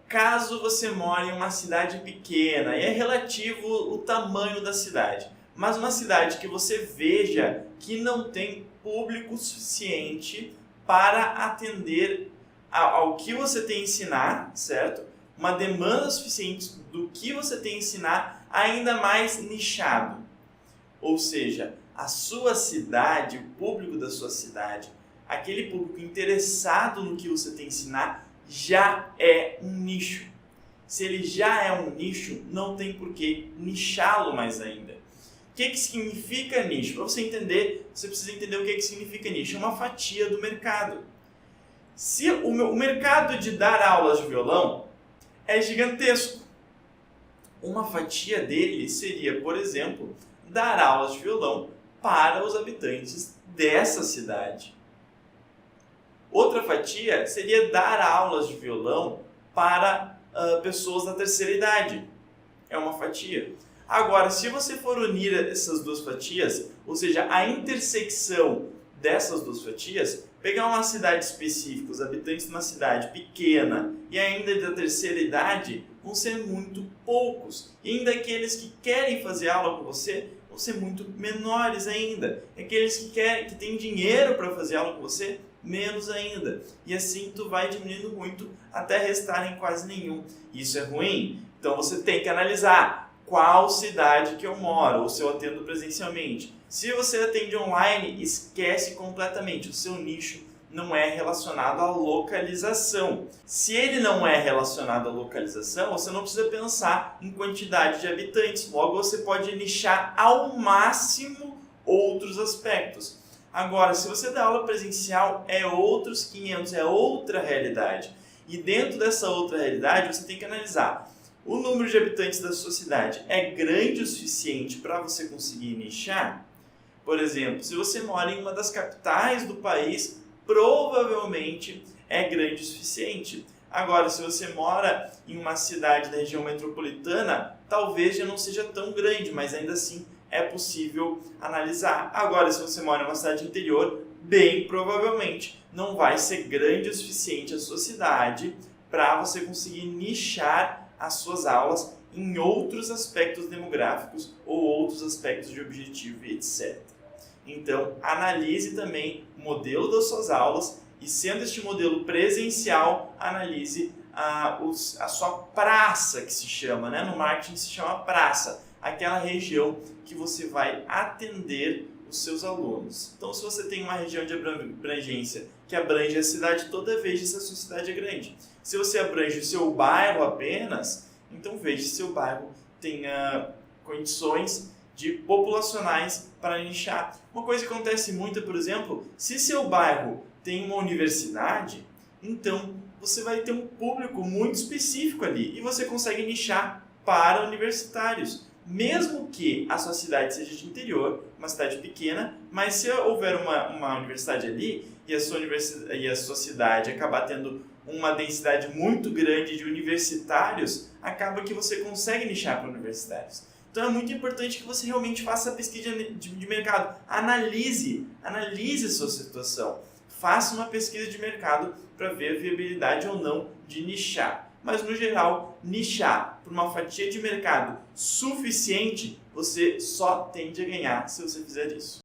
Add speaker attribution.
Speaker 1: Caso você more em uma cidade pequena, e é relativo o tamanho da cidade, mas uma cidade que você veja que não tem público suficiente para atender ao que você tem a ensinar, certo? Uma demanda suficiente do que você tem a ensinar, ainda mais nichado. Ou seja, a sua cidade, o público da sua cidade, aquele público interessado no que você tem a ensinar, já é um nicho. Se ele já é um nicho, não tem por que nichá-lo mais ainda. O que significa nicho? Para você entender, você precisa entender o que significa nicho. É uma fatia do mercado. Se o mercado de dar aulas de violão é gigantesco, uma fatia dele seria, por exemplo, dar aulas de violão para os habitantes dessa cidade. Outra fatia seria dar aulas de violão para pessoas da terceira idade. É uma fatia. Agora, se você for unir essas duas fatias, ou seja, a intersecção dessas duas fatias, pegar uma cidade específica, os habitantes de uma cidade pequena e ainda da terceira idade, vão ser muito poucos. E ainda aqueles que querem fazer aula com você vão ser muito menores ainda. Aqueles que têm dinheiro para fazer aula com você, menos ainda. E assim tu vai diminuindo muito até restar em quase nenhum. Isso é ruim? Então você tem que analisar qual cidade que eu moro ou se eu atendo presencialmente. Se você atende online, esquece completamente. O seu nicho não é relacionado à localização. Se ele não é relacionado à localização, você não precisa pensar em quantidade de habitantes. Logo, você pode nichar ao máximo outros aspectos. Agora, se você dá aula presencial, é outros 500, é outra realidade. E dentro dessa outra realidade, você tem que analisar o número de habitantes da sua cidade é grande o suficiente para você conseguir nichar? Por exemplo, se você mora em uma das capitais do país, provavelmente é grande o suficiente. Agora, se você mora em uma cidade da região metropolitana, talvez já não seja tão grande, mas ainda assim é possível analisar. Agora, se você mora em uma cidade interior, bem provavelmente não vai ser grande o suficiente a sua cidade para você conseguir nichar as suas aulas em outros aspectos demográficos ou outros aspectos de objetivo e etc. Então, analise também o modelo das suas aulas e, sendo este modelo presencial, analise a sua praça, que se chama, né? No marketing se chama praça, aquela região que você vai atender os seus alunos. Então, se você tem uma região de abrangência que abrange a cidade toda, veja se a sua cidade é grande. Se você abrange o seu bairro apenas, então veja se o seu bairro tenha condições populacionais para nichar. Uma coisa que acontece muito, por exemplo, se seu bairro tem uma universidade, então você vai ter um público muito específico ali e você consegue nichar para universitários. Mesmo que a sua cidade seja de interior, uma cidade pequena, mas se houver uma universidade ali e a sua cidade acabar tendo uma densidade muito grande de universitários, acaba que você consegue nichar para universitários. Então é muito importante que você realmente faça a pesquisa de mercado. Analise a sua situação. Faça uma pesquisa de mercado para ver a viabilidade ou não de nichar. Mas, no geral, nichar por uma fatia de mercado suficiente, você só tende a ganhar se você fizer isso.